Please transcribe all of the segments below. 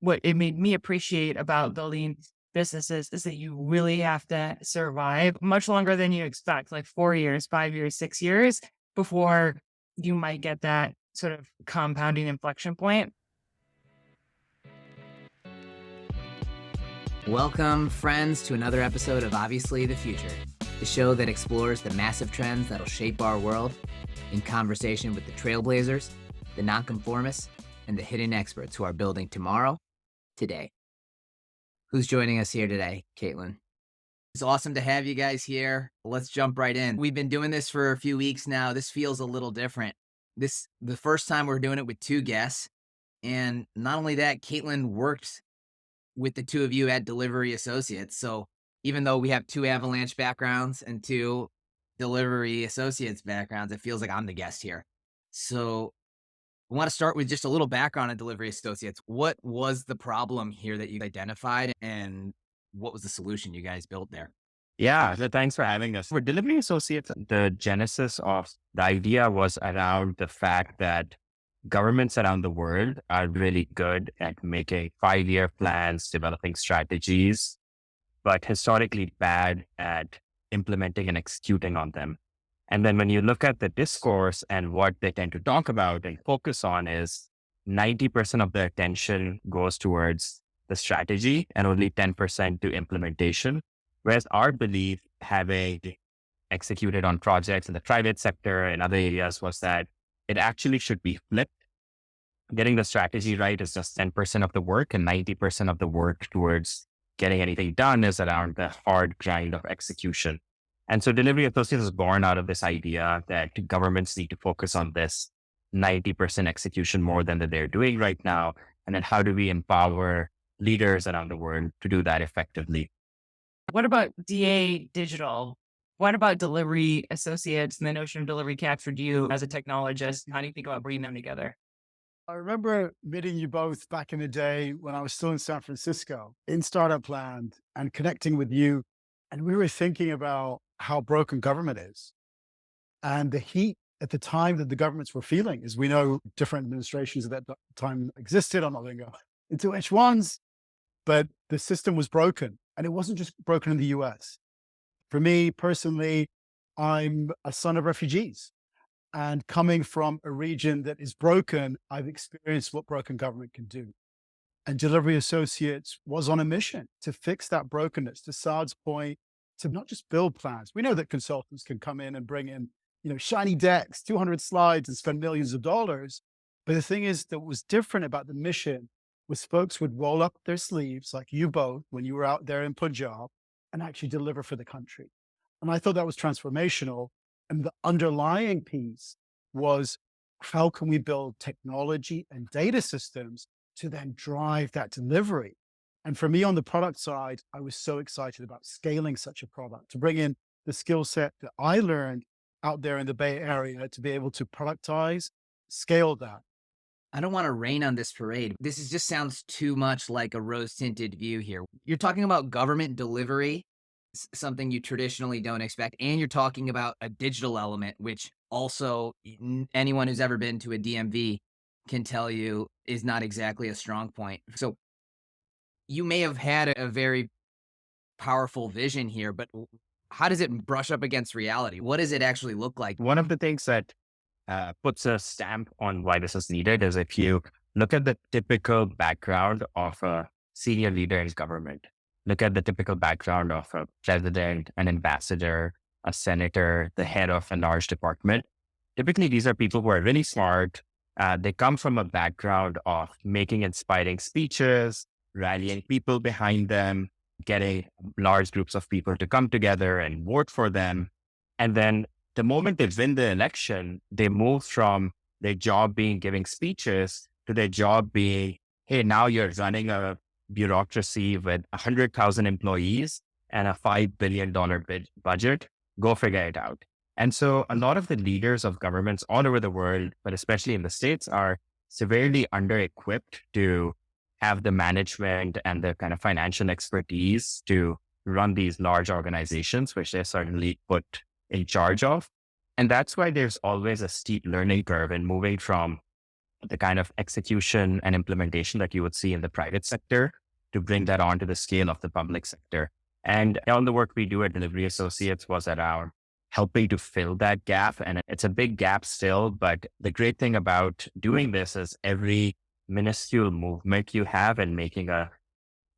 what it made me appreciate about building businesses is that you really have to survive much longer than you expect, like 4 years, 5 years, 6 years before you might get that sort of compounding inflection point. Welcome, friends, to another episode of Obviously the Future, the show that explores the massive trends that'll shape our world in conversation with the trailblazers, the nonconformists, and the hidden experts who are building tomorrow, today. Who's joining us here today, Katelyn? It's awesome to have you guys here. Let's jump right in. We've been doing this for a few weeks now. This feels a little different. The first time we're doing it with two guests. And not only that, Katelyn worked with the two of you at Delivery Associates. So even though we have two Avalanche backgrounds and two Delivery Associates backgrounds, it feels like I'm the guest here. So I want to start with just a little background on Delivery Associates. What was the problem here that you identified, and what was the solution you guys built there? Yeah, so thanks for having us. For Delivery Associates, the genesis of the idea was around the fact that governments around the world are really good at making 5-year plans, developing strategies, but historically bad at implementing and executing on them. And then when you look at the discourse and what they tend to talk about and focus on is 90% of their attention goes towards the strategy and only 10% to implementation. Whereas our belief, having executed on projects in the private sector and other areas, was that it actually should be flipped. Getting the strategy right is just 10% of the work, and 90% of the work towards getting anything done is around the hard grind of execution. And so Delivery Associates is born out of this idea that governments need to focus on this 90% execution more than that they're doing right now. And then how do we empower leaders around the world to do that effectively? What about DA Digital? What about Delivery Associates and the notion of delivery captured you as a technologist? How do you think about bringing them together? I remember meeting you both back in the day when I was still in San Francisco in startup land and connecting with you. And we were thinking about how broken government is and the heat at the time that the governments were feeling. As we know, different administrations at that time existed. I'm not going to go into which ones, but the system was broken. And it wasn't just broken in the US. For me personally, I'm a son of refugees. And coming from a region that is broken, I've experienced what broken government can do. And Delivery Associates was on a mission to fix that brokenness, to Saad's point, to not just build plans. We know that consultants can come in and bring in, shiny decks, 200 slides and spend millions of dollars. But the thing is that was different about the mission was folks would roll up their sleeves like you both when you were out there in Punjab and actually deliver for the country. And I thought that was transformational. And the underlying piece was how can we build technology and data systems to then drive that delivery? And for me on the product side, I was so excited about scaling such a product to bring in the skill set that I learned out there in the Bay Area to be able to productize, scale that. I don't want to rain on this parade. Just sounds too much like a rose-tinted view here. You're talking about government delivery, something you traditionally don't expect. And you're talking about a digital element, which also anyone who's ever been to a DMV can tell you is not exactly a strong point. So you may have had a very powerful vision here, but how does it brush up against reality? What does it actually look like? One of the things that puts a stamp on why this is needed is if you look at the typical background of a senior leader in government, look at the typical background of a president, an ambassador, a senator, the head of a large department. Typically, these are people who are really smart. They come from a background of making inspiring speeches, rallying people behind them, getting large groups of people to come together and vote for them. And then the moment they win the election, they move from their job being giving speeches to their job being, hey, now you're running a bureaucracy with 100,000 employees and a $5 billion budget. Go figure it out. And so a lot of the leaders of governments all over the world, but especially in the States, are severely under-equipped to have the management and the kind of financial expertise to run these large organizations, which they're certainly put in charge of. And that's why there's always a steep learning curve in moving from the kind of execution and implementation that you would see in the private sector to bring that onto the scale of the public sector. And all the work we do at Delivery Associates was around helping to fill that gap. And it's a big gap still, but the great thing about doing this is every minuscule movement you have in making a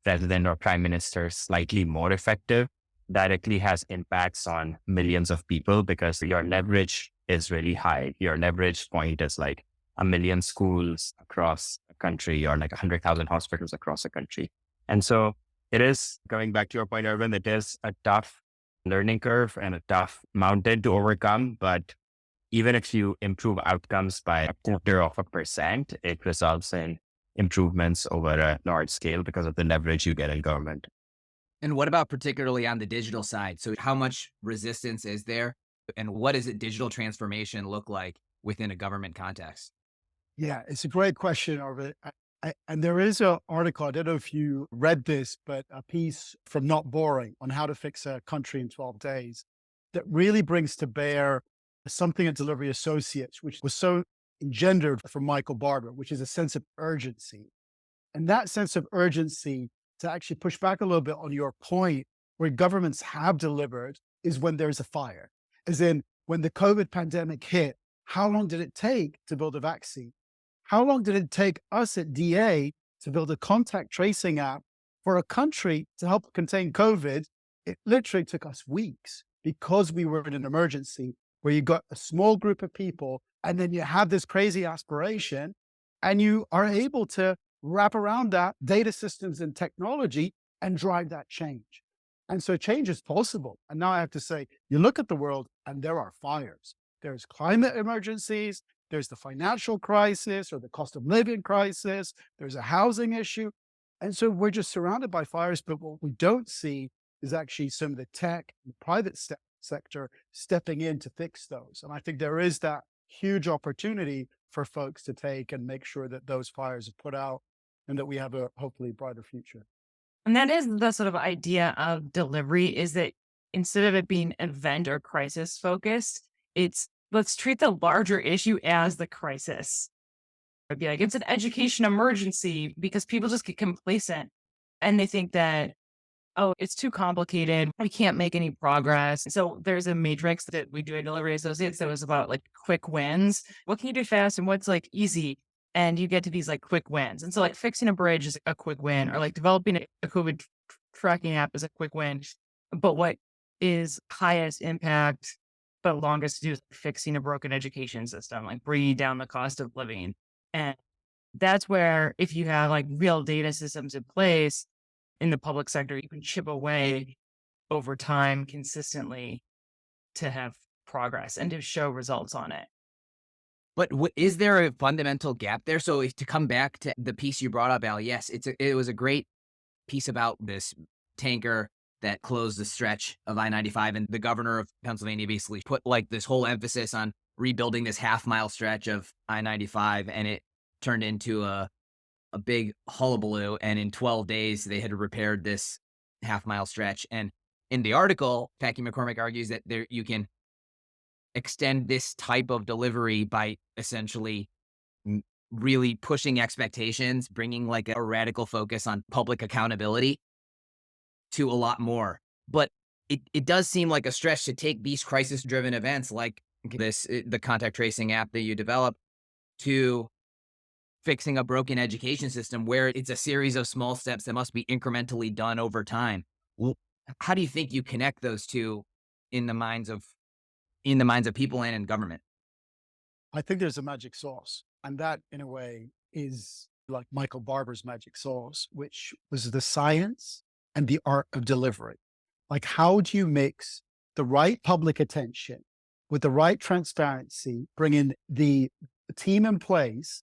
president or prime minister slightly more effective directly has impacts on millions of people because your leverage is really high. Your leverage point is like 1 million schools across a country or like 100,000 hospitals across a country. And so it is, going back to your point, Urban, it is a tough learning curve and a tough mountain to overcome. But even if you improve outcomes by 0.25%, it results in improvements over a large scale because of the leverage you get in government. And what about particularly on the digital side? So how much resistance is there? And what does digital transformation look like within a government context? Yeah, it's a great question, Arvid. And there is an article, I don't know if you read this, but a piece from Not Boring on how to fix a country in 12 days that really brings to bear something at Delivery Associates, which was so engendered from Michael Barber, which is a sense of urgency. And that sense of urgency, to actually push back a little bit on your point, where governments have delivered is when there's a fire. As in, when the COVID pandemic hit, how long did it take to build a vaccine? How long did it take us at DA to build a contact tracing app for a country to help contain COVID? It literally took us weeks because we were in an emergency where you got a small group of people and then you have this crazy aspiration and you are able to wrap around that data systems and technology and drive that change. And so change is possible. And now I have to say, you look at the world and there are fires. There's climate emergencies. There's the financial crisis or the cost of living crisis. There's a housing issue. And so we're just surrounded by fires. But what we don't see is actually some of the tech and the private sector stepping in to fix those. And I think there is that huge opportunity for folks to take and make sure that those fires are put out and that we have a hopefully brighter future. And that is the sort of idea of delivery, is that instead of it being event or crisis focused, it's let's treat the larger issue as the crisis. It'd be like, it's an education emergency because people just get complacent and they think that, oh, it's too complicated. We can't make any progress. So there's a matrix that we do at Delivery Associates that was about like quick wins. What can you do fast and what's like easy? And you get to these like quick wins. And so like fixing a bridge is a quick win, or like developing a COVID tracking app is a quick win. But what is highest impact, but longest to do is fixing a broken education system, like bringing down the cost of living. And that's where if you have like real data systems in place in the public sector, you can chip away over time consistently to have progress and to show results on it. But is there a fundamental gap there? So to come back to the piece you brought up, Al, yes, it was a great piece about this tanker that closed the stretch of I-95. And the governor of Pennsylvania basically put like this whole emphasis on rebuilding this half-mile stretch of I-95. And it turned into a big hullabaloo. And in 12 days, they had repaired this half-mile stretch. And in the article, Packy McCormick argues that you can extend this type of delivery by essentially really pushing expectations, bringing like a radical focus on public accountability to a lot more. But it does seem like a stretch to take these crisis-driven events like the contact tracing app that you develop to fixing a broken education system where it's a series of small steps that must be incrementally done over time. How do you think you connect those two in the minds of people and in government? I think there's a magic sauce. And that, in a way, is like Michael Barber's magic sauce, which was the science and the art of delivery. Like, how do you mix the right public attention with the right transparency, bring in the team in place,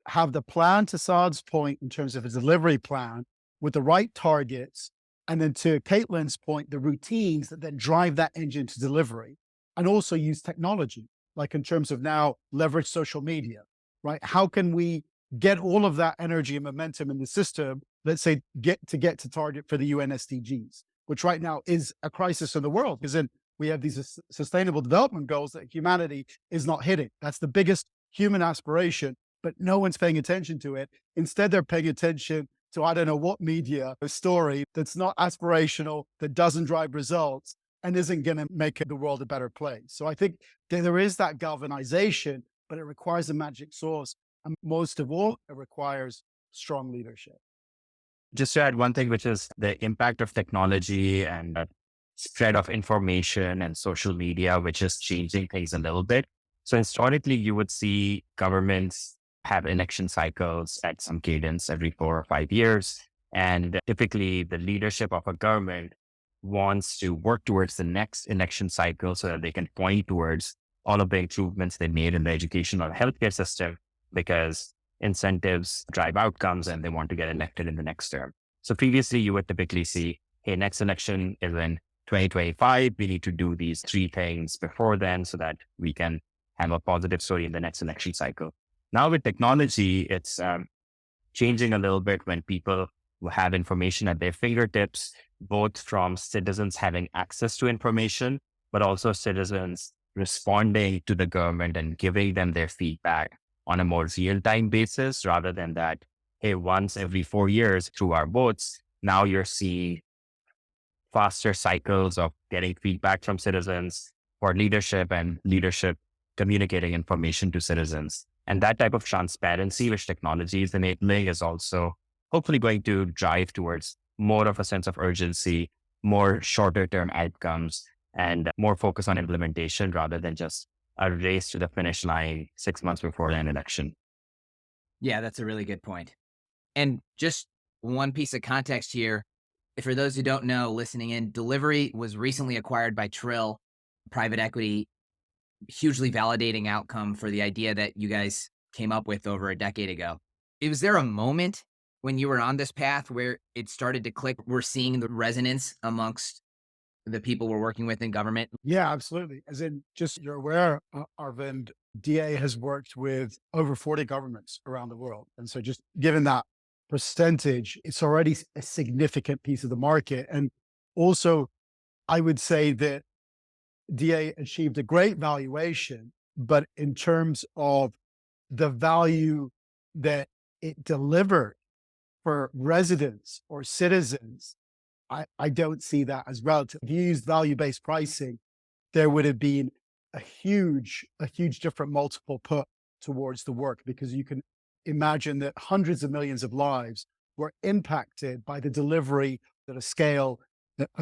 have the plan to Saad's point in terms of a delivery plan with the right targets, and then to Katelyn's point, the routines that then drive that engine to delivery, and also use technology, like in terms of now leverage social media, right? How can we get all of that energy and momentum in the system, let's say get to target for the UN SDGs, which right now is a crisis in the world, because then we have these sustainable development goals that humanity is not hitting. That's the biggest human aspiration but no one's paying attention to it. Instead, they're paying attention to, I don't know what media, a story that's not aspirational, that doesn't drive results, and isn't going to make the world a better place. So I think there is that galvanization, but it requires a magic source. And most of all, it requires strong leadership. Just to add one thing, which is the impact of technology and spread of information and social media, which is changing things a little bit. So historically, you would see governments have election cycles at some cadence every 4 or 5 years. And typically the leadership of a government wants to work towards the next election cycle so that they can point towards all of the improvements they made in the education or healthcare system, because incentives drive outcomes and they want to get elected in the next term. So previously you would typically see, hey, next election is in 2025. We need to do these 3 things before then so that we can have a positive story in the next election cycle. Now with technology, it's changing a little bit when people have information at their fingertips, both from citizens having access to information, but also citizens responding to the government and giving them their feedback on a more real-time basis, rather than that, hey, once every 4 years through our votes, now you're seeing faster cycles of getting feedback from citizens for leadership and leadership communicating information to citizens. And that type of transparency, which technology is enabling, is also hopefully going to drive towards more of a sense of urgency, more shorter term outcomes, and more focus on implementation rather than just a race to the finish line 6 months before an election. Yeah, that's a really good point. And just one piece of context here. For those who don't know, listening in, Delivery was recently acquired by Trill, private equity, hugely validating outcome for the idea that you guys came up with over a decade ago. Was there a moment when you were on this path where it started to click? We're seeing the resonance amongst the people we're working with in government. Yeah, absolutely. As in, just you're aware, Arvind, DA has worked with over 40 governments around the world. And so just given that percentage, it's already a significant piece of the market. And also, I would say that DA achieved a great valuation, but in terms of the value that it delivered for residents or citizens, I don't see that as relative. If you use value-based pricing, there would have been a huge different multiple put towards the work, because you can imagine that hundreds of millions of lives were impacted by the delivery at a scale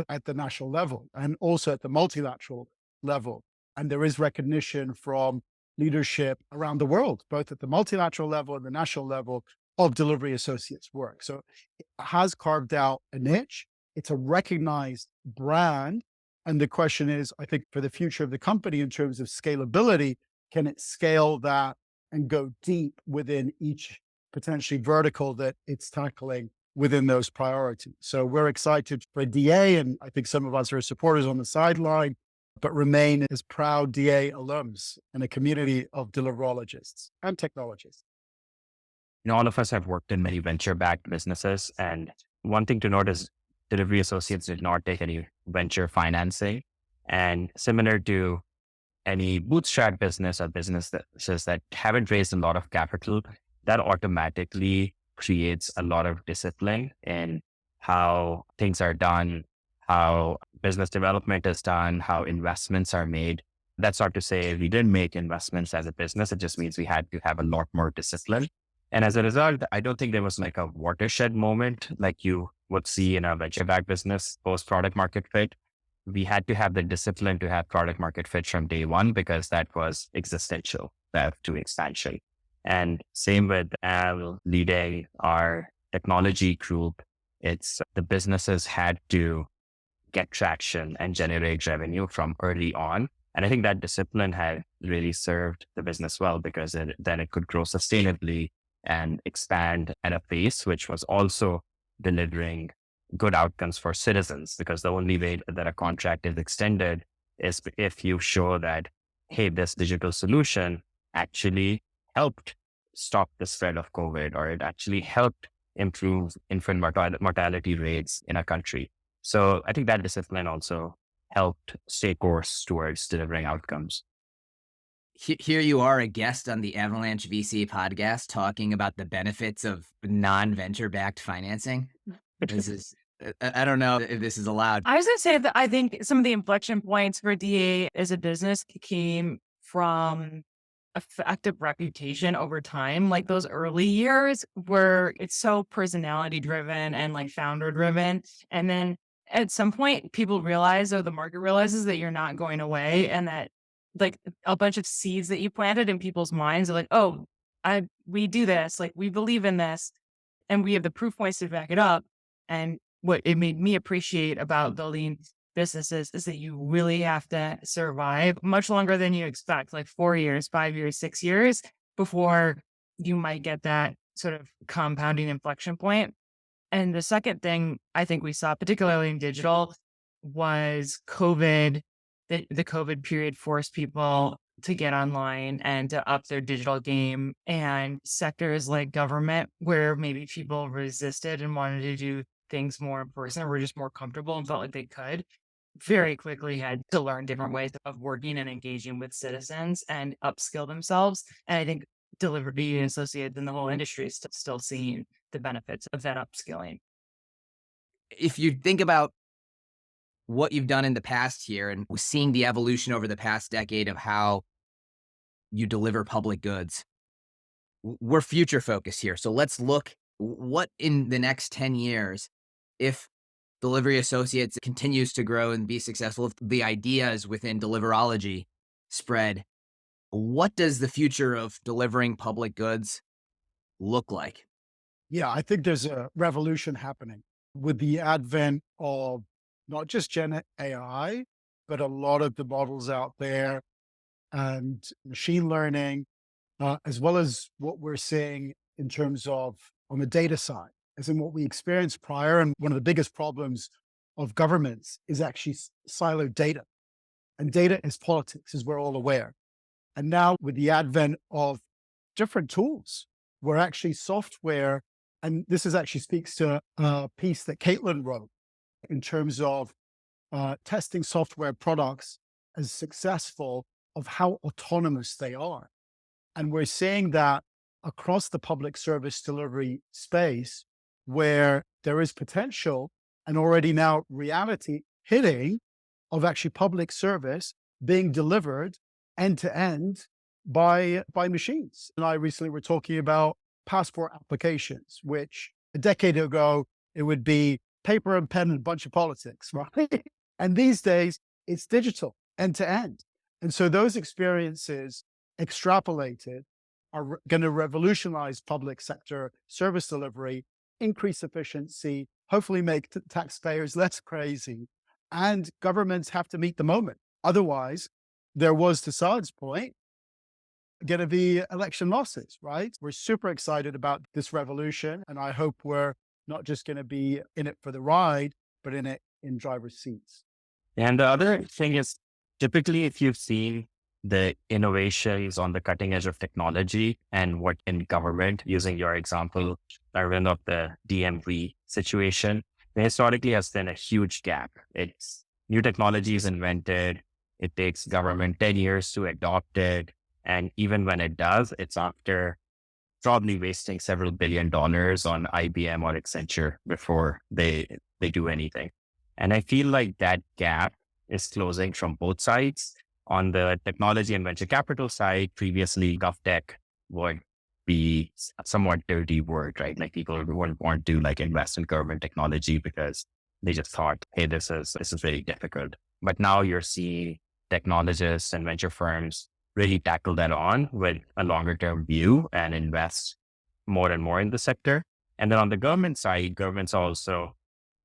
at the national level and also at the multilateral level. And there is recognition from leadership around the world, both at the multilateral level and the national level, of delivery associates' work. So it has carved out a niche. It's a recognized brand. And the question is, I think, for the future of the company in terms of scalability, can it scale that and go deep within each potentially vertical that it's tackling within those priorities? So we're excited for DA, and I think some of us are supporters on the sideline, but remain as proud DA alums in a community of deliverologists and technologists. All of us have worked in many venture-backed businesses. And one thing to note is delivery associates did not take any venture financing. And similar to any bootstrap business or businesses that haven't raised a lot of capital, that automatically creates a lot of discipline in how things are done, how business development is done, how investments are made. That's not to say we didn't make investments as a business. It just means we had to have a lot more discipline. And as a result, I don't think there was like a watershed moment like you would see in a venture-backed business post product market fit. We had to have the discipline to have product market fit from day one, because that was existential to expansion. And same with Al leading our technology group. It's the businesses had to get traction and generate revenue from early on. And I think that discipline had really served the business well, because then it could grow sustainably and expand at a pace which was also delivering good outcomes for citizens. Because the only way that a contract is extended is if you show that, hey, this digital solution actually helped stop the spread of COVID, or it actually helped improve infant mortality rates in a country. So I think that discipline also helped stay course towards delivering outcomes. Here you are, a guest on the Avalanche VC podcast, talking about the benefits of non-venture backed financing. This is, I don't know if this is allowed. I was going to say that I think some of the inflection points for DA as a business came from effective reputation over time. Like those early years where it's so personality driven and like founder driven. And then at some point, people realize, or the market realizes, that you're not going away, and that like a bunch of seeds that you planted in people's minds are like, oh, we do this, like we believe in this, and we have the proof points to back it up. And what it made me appreciate about building businesses is that you really have to survive much longer than you expect, like 4 years, 5 years, 6 years before you might get that sort of compounding inflection point. And the second thing I think we saw, particularly in digital, was COVID. The COVID period forced people to get online and to up their digital game. And sectors like government, where maybe people resisted and wanted to do things more in person, or were just more comfortable and felt like they could, very quickly had to learn different ways of working and engaging with citizens and upskill themselves. And I think delivery and associates in the whole industry is still seeing the benefits of that upskilling. If you think about what you've done in the past year and seeing the evolution over the past decade of how you deliver public goods, we're future focused here. So let's look what in the next 10 years, if Delivery Associates continues to grow and be successful, if the ideas within deliverology spread, what does the future of delivering public goods look like? Yeah, I think there's a revolution happening with the advent of not just Gen AI, but a lot of the models out there and machine learning, as well as what we're seeing in terms of on the data side, as in what we experienced prior. And one of the biggest problems of governments is actually siloed data. And data is politics, as we're all aware. And now with the advent of different tools, where actually software, and this is actually speaks to a piece that Katelyn wrote in terms of testing software products as successful of how autonomous they are. And we're seeing that across the public service delivery space, where there is potential and already now reality hitting of actually public service being delivered end to end by machines. And I recently were talking about passport applications, which a decade ago, it would be paper and pen and a bunch of politics, right? And these days it's digital end to end. And so those experiences extrapolated are going to revolutionize public sector service delivery, increase efficiency, hopefully make taxpayers less crazy, and governments have to meet the moment. Otherwise, there was, to Saad's point, going to be election losses, right? We're super excited about this revolution, and I hope we're not just going to be in it for the ride, but in it in driver's seats. And the other thing is, typically, if you've seen the innovations on the cutting edge of technology and what in government, using your example, Arvind, of the DMV situation, there historically has been a huge gap. It's new technology is invented. It takes government 10 years to adopt it. And even when it does, it's after probably wasting several $1 billion on IBM or Accenture before they do anything. And I feel like that gap is closing from both sides. On the technology and venture capital side, previously GovTech would be a somewhat dirty word, right? Like people wouldn't want to like invest in government technology because they just thought, hey, this is very difficult. But now you're seeing technologists and venture firms really tackle that on with a longer term view and invest more and more in the sector. And then on the government side, governments are also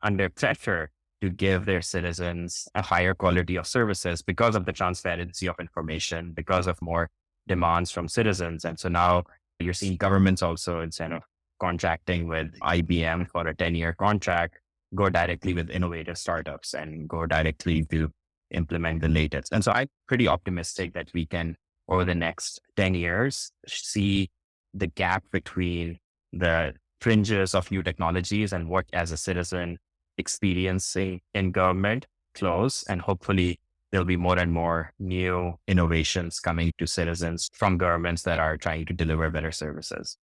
under pressure to give their citizens a higher quality of services because of the transparency of information, because of more demands from citizens. And so now you're seeing governments also, instead of contracting with IBM for a 10-year contract, go directly with innovative startups and go directly to implement the latest. And so I'm pretty optimistic that we can, over the next 10 years, see the gap between the fringes of new technologies and what as a citizen experiencing in government close, and hopefully there'll be more and more new innovations coming to citizens from governments that are trying to deliver better services.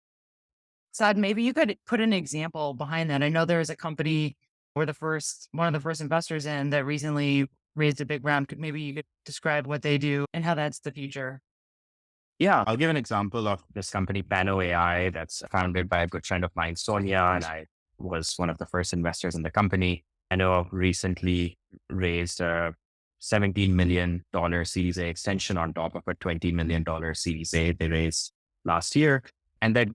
Saad, maybe you could put an example behind that. I know there is a company we're one of the first investors in that recently raised a big round. Maybe you could describe what they do and how that's the future. Yeah, I'll give an example of this company, Pano AI, that's founded by a good friend of mine, Sonia, and I was one of the first investors in the company. Pano recently raised a $17 million Series A extension on top of a $20 million Series A they raised last year. And that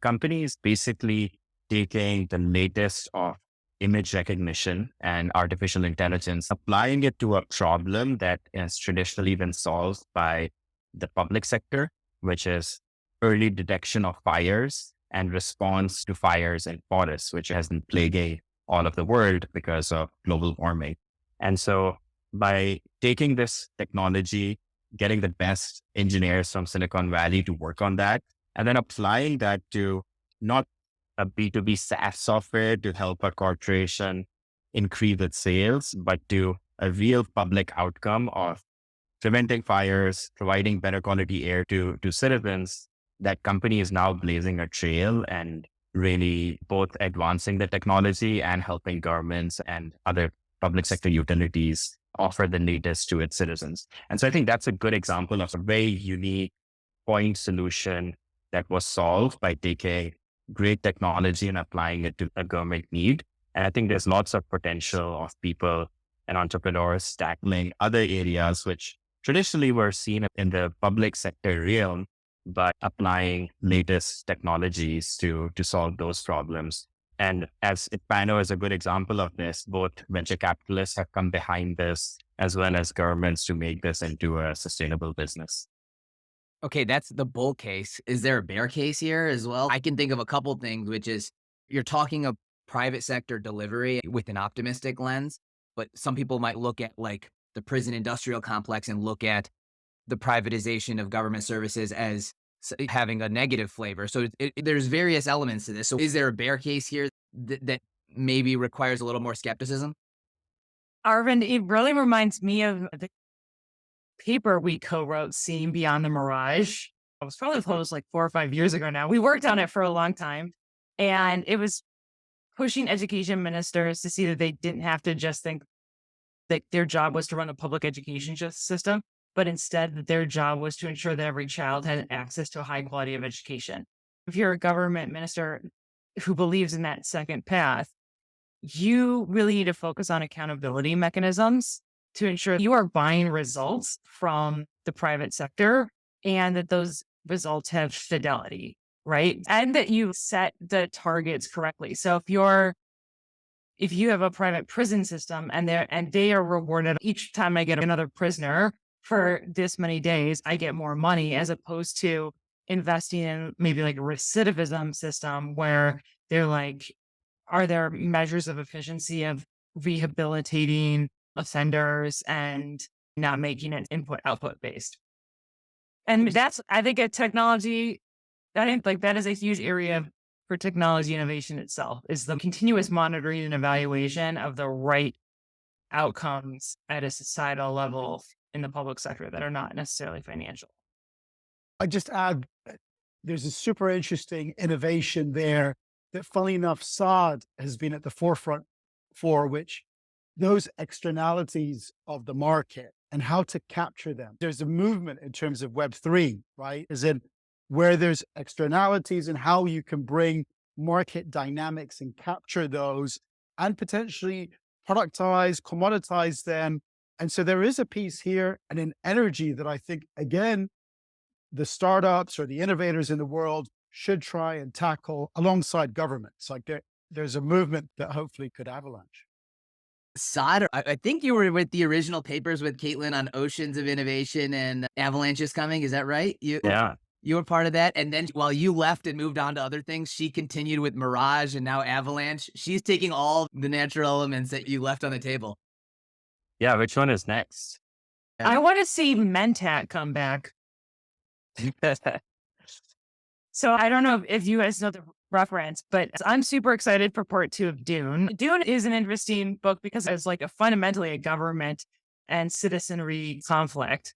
company is basically taking the latest of image recognition and artificial intelligence, applying it to a problem that has traditionally been solved by the public sector, which is early detection of fires and response to fires in forests, which has been plaguing all of the world because of global warming. And so by taking this technology, getting the best engineers from Silicon Valley to work on that, and then applying that to not a B2B SaaS software to help a corporation increase its sales, but to a real public outcome of preventing fires, providing better quality air to citizens, that company is now blazing a trail and really both advancing the technology and helping governments and other public sector utilities offer the latest to its citizens. And so I think that's a good example of a very unique point solution that was solved by taking great technology and applying it to a government need. And I think there's lots of potential of people and entrepreneurs tackling other areas which traditionally were seen in the public sector realm, but applying latest technologies to solve those problems. And as Pano is a good example of this, both venture capitalists have come behind this as well as governments to make this into a sustainable business. Okay, that's the bull case. Is there a bear case here as well? I can think of a couple things, which is you're talking of private sector delivery with an optimistic lens, but some people might look at like the prison industrial complex and look at the privatization of government services as having a negative flavor. So there's various elements to this. So is there a bear case here that maybe requires a little more skepticism? Arvind, it really reminds me of the paper we co-wrote, Seeing Beyond the Mirage. It was probably closed like 4 or 5 years ago now. We worked on it for a long time, and it was pushing education ministers to see that they didn't have to just think that their job was to run a public education system, but instead that their job was to ensure that every child had access to a high quality of education. If you're a government minister who believes in that second path, you really need to focus on accountability mechanisms to ensure you are buying results from the private sector and that those results have fidelity, right? And that you set the targets correctly. So if you have a private prison system and they are rewarded each time I get another prisoner for this many days, I get more money, as opposed to investing in maybe like a recidivism system where they're like, are there measures of efficiency of rehabilitating offenders and not making it input output based? And that's, I think, a technology, that is a huge area for technology innovation itself, is the continuous monitoring and evaluation of the right outcomes at a societal level in the public sector that are not necessarily financial. I just add, there's a super interesting innovation there that, funnily enough, Saad has been at the forefront for, which those externalities of the market and how to capture them. There's a movement in terms of Web3, right? As in where there's externalities and how you can bring market dynamics and capture those and potentially productize, commoditize them. And so there is a piece here and an energy that I think, again, the startups or the innovators in the world should try and tackle alongside governments. Like there's a movement that hopefully could avalanche. Saad, I think you were with the original papers with Katelyn on Oceans of Innovation and Avalanche Is Coming. Is that right? Yeah. You were part of that. And then while you left and moved on to other things, she continued with Mirage and now Avalanche. She's taking all the natural elements that you left on the table. Yeah. Which one is next? I want to see Mentat come back. So I don't know if you guys know the reference, but I'm super excited for part 2 of Dune. Dune is an interesting book because it's like fundamentally a government and citizenry conflict.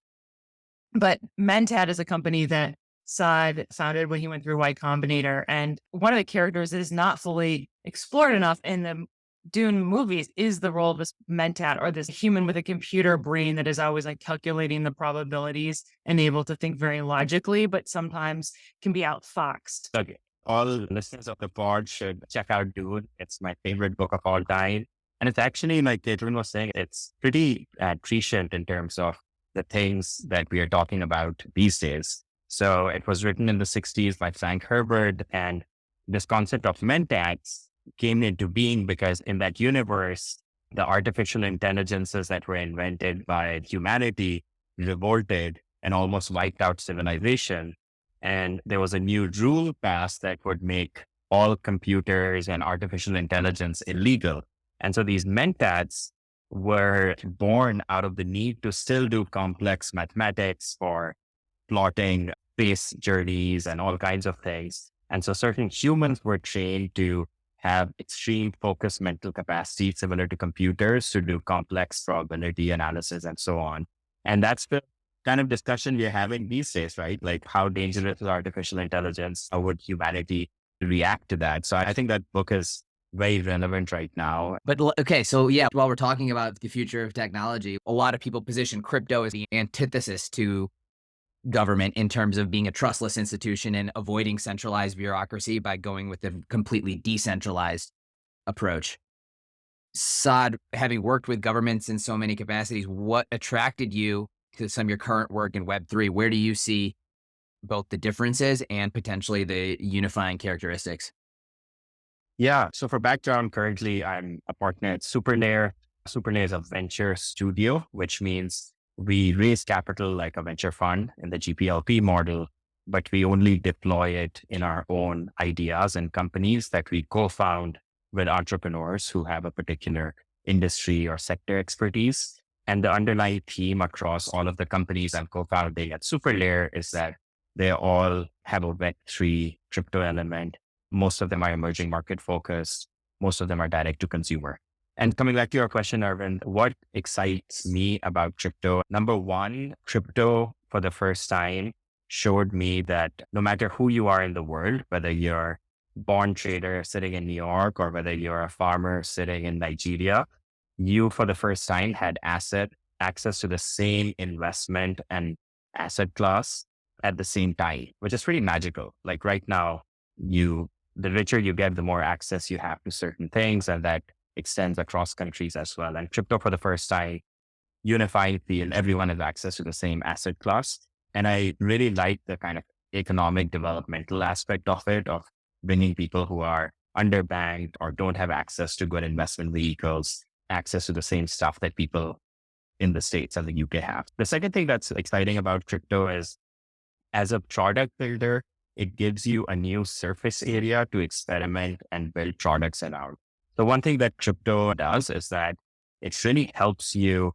But Mentat is a company that Saad founded when he went through Y Combinator. And one of the characters that is not fully explored enough in the Dune movies is the role of this Mentat, or this human with a computer brain that is always like calculating the probabilities and able to think very logically, but sometimes can be outfoxed. Okay. All listeners of the pod should check out Dune. It's my favorite book of all time. And it's actually, like Katelyn was saying, it's pretty prescient in terms of the things that we are talking about these days. So it was written in the 60s by Frank Herbert, and this concept of mentats came into being because in that universe, the artificial intelligences that were invented by humanity revolted and almost wiped out civilization. And there was a new rule passed that would make all computers and artificial intelligence illegal. And so these mentats were born out of the need to still do complex mathematics for plotting space journeys and all kinds of things. And so certain humans were trained to have extreme focused mental capacity similar to computers to do complex probability analysis and so on. And that's the kind of discussion we're having these days, right? Like, how dangerous is artificial intelligence? How would humanity react to that? So I think that book is very relevant right now. But okay, so yeah, while we're talking about the future of technology, a lot of people position crypto as the antithesis to government in terms of being a trustless institution and avoiding centralized bureaucracy by going with a completely decentralized approach. Saad, having worked with governments in so many capacities, what attracted you to some of your current work in Web3? Where do you see both the differences and potentially the unifying characteristics? Yeah. So for background, currently I'm a partner at Superlayer. Superlayer is a venture studio, which means we raise capital like a venture fund in the GPLP model, but we only deploy it in our own ideas and companies that we co-found with entrepreneurs who have a particular industry or sector expertise. And the underlying theme across all of the companies I'm co-founding at Superlayer is that they all have a Web3 crypto element. Most of them are emerging market focused. Most of them are direct to consumer. And coming back to your question, Arvind, what excites me about crypto? Number one, crypto for the first time showed me that no matter who you are in the world, whether you're a bond trader sitting in New York or whether you're a farmer sitting in Nigeria, you for the first time had access to the same investment and asset class at the same time, which is pretty magical. Like right now, the richer you get, the more access you have to certain things, and that extends across countries as well. And crypto for the first time, unified field, everyone has access to the same asset class. And I really like the kind of economic developmental aspect of it, of bringing people who are underbanked or don't have access to good investment vehicles, access to the same stuff that people in the States and the UK have. The second thing that's exciting about crypto is, as a product builder, it gives you a new surface area to experiment and build products around. So one thing that crypto does is that it really helps you,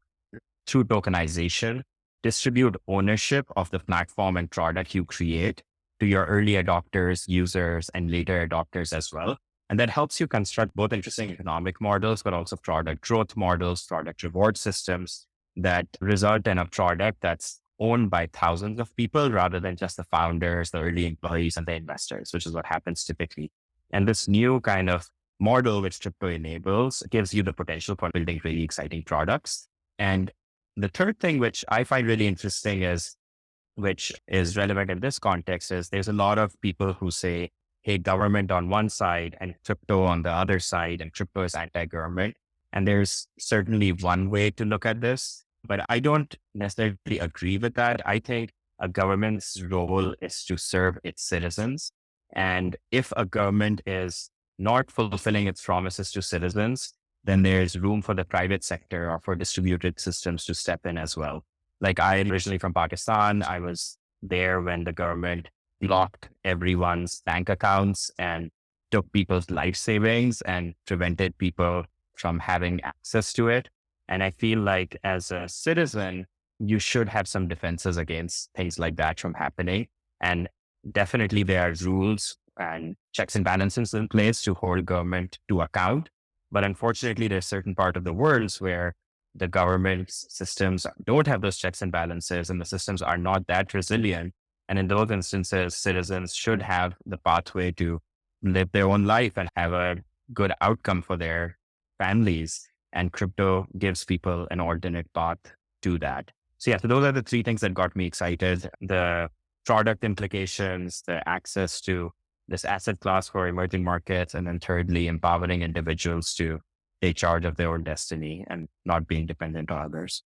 through tokenization, distribute ownership of the platform and product you create to your early adopters, users, and later adopters as well. And that helps you construct both interesting economic models, but also product growth models, product reward systems that result in a product that's owned by thousands of people rather than just the founders, the early employees, and the investors, which is what happens typically. And this new kind of model which crypto enables gives you the potential for building really exciting products. And the third thing, which I find really interesting which is relevant in this context, is there's a lot of people who say, hey, government on one side and crypto on the other side, and crypto is anti-government. And there's certainly one way to look at this, but I don't necessarily agree with that. I think a government's role is to serve its citizens. And if a government is not fulfilling its promises to citizens, then there's room for the private sector or for distributed systems to step in as well. Like, I'm originally from Pakistan. I was there when the government blocked everyone's bank accounts and took people's life savings and prevented people from having access to it. And I feel like as a citizen, you should have some defenses against things like that from happening. And definitely there are rules and checks and balances in place to hold government to account. But unfortunately, there's certain part of the world where the government's systems don't have those checks and balances and the systems are not that resilient. And in those instances, citizens should have the pathway to live their own life and have a good outcome for their families. And crypto gives people an alternate path to that. So yeah, so those are the three things that got me excited: the product implications, the access to this asset class for emerging markets, and then thirdly, empowering individuals to take charge of their own destiny and not being dependent on others.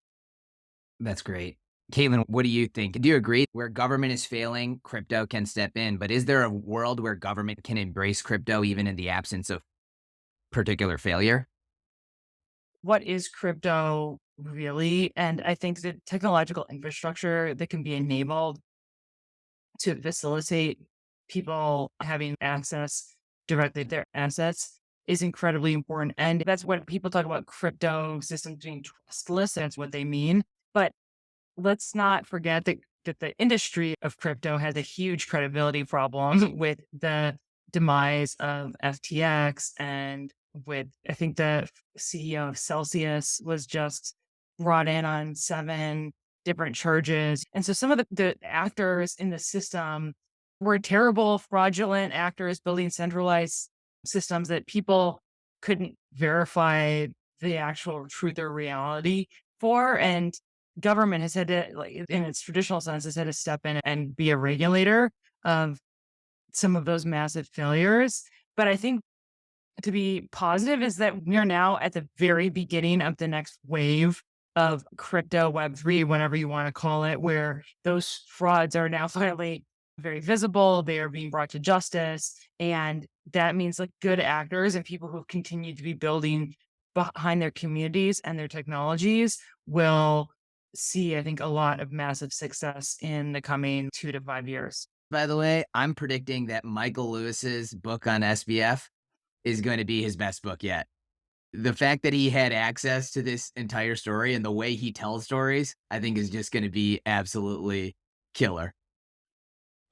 That's great. Katelyn, what do you think? Do you agree where government is failing, crypto can step in? But is there a world where government can embrace crypto even in the absence of particular failure? What is crypto really? And I think the technological infrastructure that can be enabled to facilitate people having access directly to their assets is incredibly important. And that's when people talk about crypto systems being trustless, that's what they mean. But let's not forget that the industry of crypto has a huge credibility problem with the demise of FTX, and with, I think the CEO of Celsius was just brought in on 7 different charges. And so some of the actors in the system were terrible, fraudulent actors building centralized systems that people couldn't verify the actual truth or reality for. And government has had to, like, in its traditional sense, has had to step in and be a regulator of some of those massive failures. But I think to be positive is that we are now at the very beginning of the next wave of crypto Web3, whatever you want to call it, where those frauds are now finally very visible. They are being brought to justice. And that means like good actors and people who continue to be building behind their communities and their technologies will see, I think, a lot of massive success in the coming 2 to 5 years. By the way, I'm predicting that Michael Lewis's book on SBF is going to be his best book yet. The fact that he had access to this entire story and the way he tells stories, I think is just going to be absolutely killer.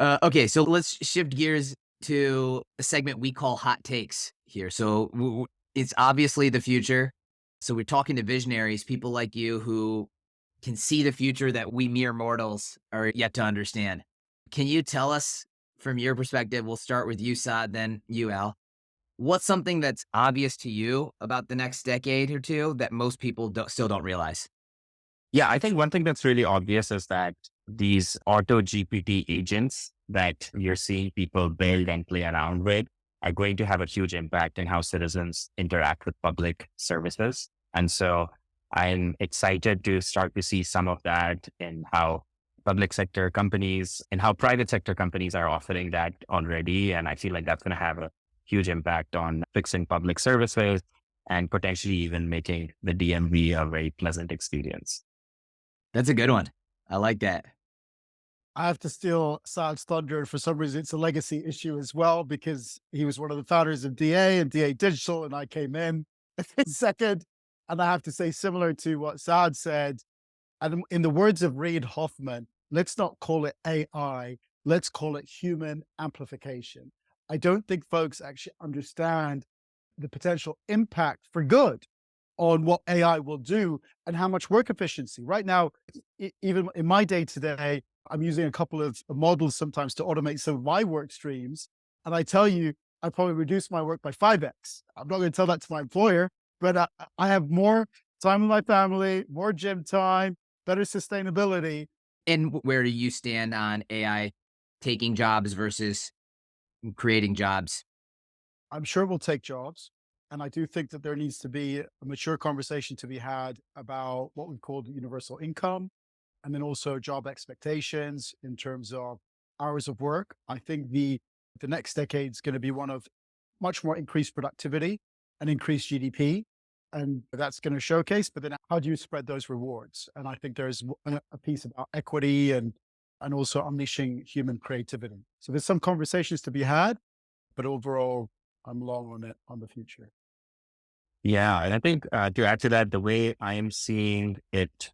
Okay, so let's shift gears to a segment we call Hot Takes here. So it's obviously the future. So we're talking to visionaries, people like you who can see the future that we mere mortals are yet to understand. Can you tell us from your perspective, we'll start with you, Saad, then you, Al, what's something that's obvious to you about the next decade or two that most people still don't realize? Yeah, I think one thing that's really obvious is that these auto GPT agents that you're seeing people build and play around with are going to have a huge impact in how citizens interact with public services. And so I'm excited to start to see some of that in how public sector companies and how private sector companies are offering that already. And I feel like that's going to have a huge impact on fixing public services and potentially even making the DMV a very pleasant experience. That's a good one. I like that. I have to steal Saad's thunder. For some reason, it's a legacy issue as well, because he was one of the founders of DA and DA Digital, and I came in second. And I have to say, similar to what Saad said, and in the words of Reid Hoffman, let's not call it AI, let's call it human amplification. I don't think folks actually understand the potential impact for good on what AI will do and how much work efficiency. Right now, even in my day to day, I'm using a couple of models sometimes to automate some of my work streams. And I tell you, I probably reduced my work by 5x. I'm not going to tell that to my employer, but I have more time with my family, more gym time, better sustainability. And where do you stand on AI taking jobs versus creating jobs? I'm sure we'll take jobs. And I do think that there needs to be a mature conversation to be had about what we call universal income, and then also job expectations in terms of hours of work. I think the next decade is going to be one of much more increased productivity and increased GDP. And that's going to showcase, but then how do you spread those rewards? And I think there's a piece about equity and also unleashing human creativity. So there's some conversations to be had, but overall, I'm long on it, on the future. Yeah. And I think to add to that, the way I am seeing it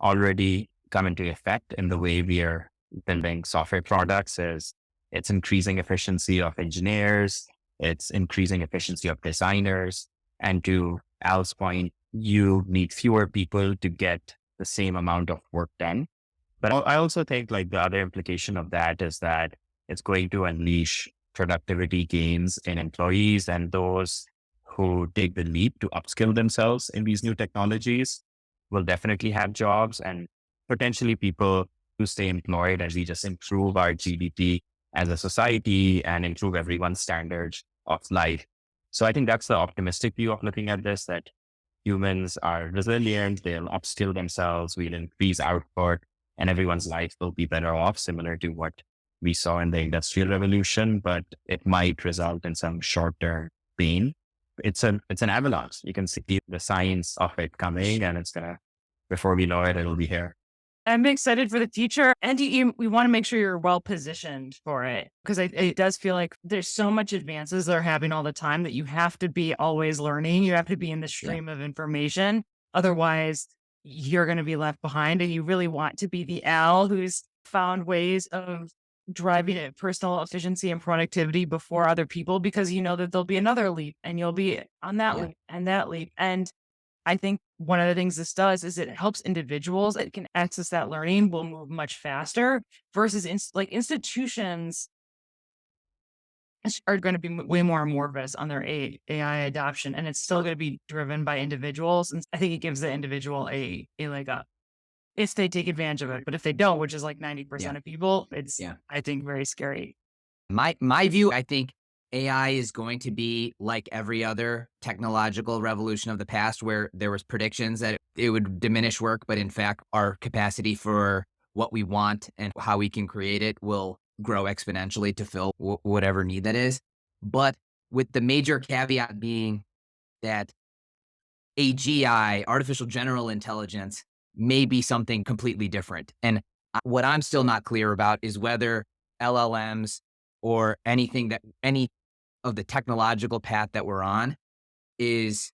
already come into effect in the way we are building software products is it's increasing efficiency of engineers, it's increasing efficiency of designers. And to Al's point, you need fewer people to get the same amount of work done. But I also think like the other implication of that is that it's going to unleash productivity gains in employees and those who take the leap to upskill themselves in these new technologies will definitely have jobs, and potentially people who stay employed as we just improve our GDP as a society and improve everyone's standards of life. So I think that's the optimistic view of looking at this, that humans are resilient, they'll upskill themselves, we'll increase output, and everyone's life will be better off, similar to what we saw in the Industrial Revolution, but it might result in some short-term pain. It's an avalanche. You can see the signs of it coming, and it's gonna, before we know it, it'll be here. I'm excited for the future. And we want to make sure you're well positioned for it, because it does feel like there's so much advances that are happening all the time that you have to be always learning. You have to be in the stream of information. Otherwise, you're going to be left behind. And you really want to be the Al who's found ways of driving it personal efficiency and productivity before other people, because you know that there'll be another leap and you'll be on that leap and that leap. And I think one of the things this does is it helps individuals that can access that learning will move much faster versus institutions are going to be way more amorphous on their AI adoption. And it's still going to be driven by individuals. And I think it gives the individual a leg up if they take advantage of it. But if they don't, which is like 90% of people, it's, I think, very scary. My view, I think AI is going to be like every other technological revolution of the past, where there was predictions that it would diminish work, but in fact, our capacity for what we want and how we can create it will grow exponentially to fill whatever need that is. But with the major caveat being that AGI, artificial general intelligence, may be something completely different. And what I'm still not clear about is whether LLMs or any of the technological path that we're on is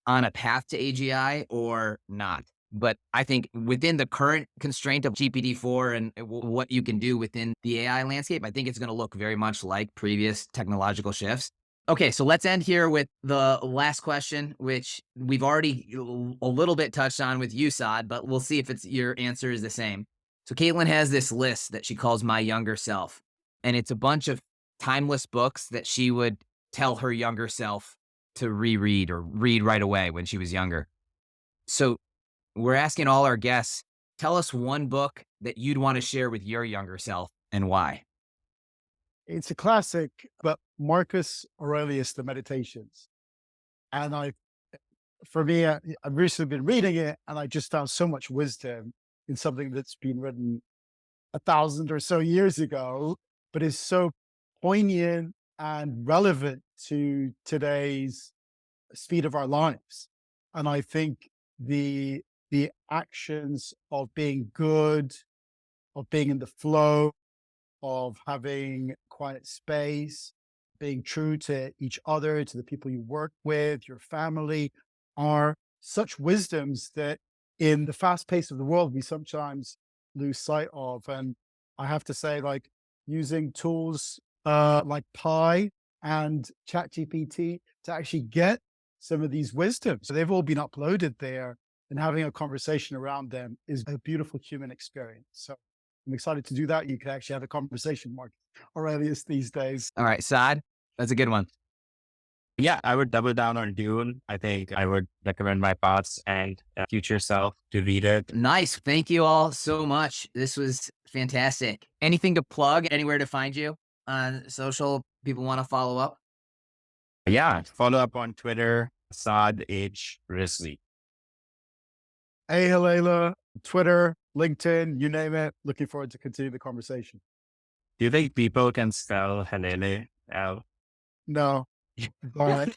on a path to AGI or not. But I think within the current constraint of GPT-4 and what you can do within the AI landscape, I think it's going to look very much like previous technological shifts. Okay, so let's end here with the last question, which we've already a little bit touched on with you, Saad, but we'll see if your answer is the same. So Katelyn has this list that she calls My Younger Self, and it's a bunch of timeless books that she would tell her younger self to reread or read right away when she was younger. So we're asking all our guests, tell us one book that you'd want to share with your younger self and why. It's a classic, but Marcus Aurelius, The Meditations. And I've recently been reading it, and I just found so much wisdom in something that's been written 1,000 or so years ago, but is so poignant and relevant to today's speed of our lives. And I think the actions of being good, of being in the flow, of having quiet space, being true to each other, to the people you work with, your family, are such wisdoms that in the fast pace of the world, we sometimes lose sight of. And I have to say, like, using tools like Pi and ChatGPT to actually get some of these wisdoms. So they've all been uploaded there, and having a conversation around them is a beautiful human experience. So I'm excited to do that. You can actually have a conversation, Mark Aurelius, these days. All right, Saad, that's a good one. Yeah, I would double down on Dune. I think I would recommend my past and future self to read it. Nice. Thank you all so much. This was fantastic. Anything to plug? Anywhere to find you on social? People want to follow up? Yeah, follow up on Twitter, Saad H. Rizvi. Hey, Hleileh, Twitter, LinkedIn, you name it. Looking forward to continue the conversation. Do you think people can spell Hleileh, Al? No. All right.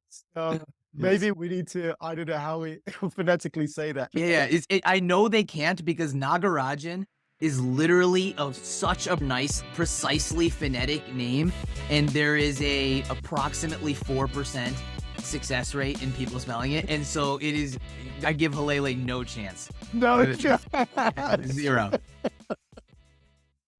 So maybe we need to, I don't know how we phonetically say that. Yeah, I know they can't, because Nagarajan is literally such a nice, precisely phonetic name. And there is a approximately 4% success rate in people spelling it. And so I give Hleileh no chance. No, Zero.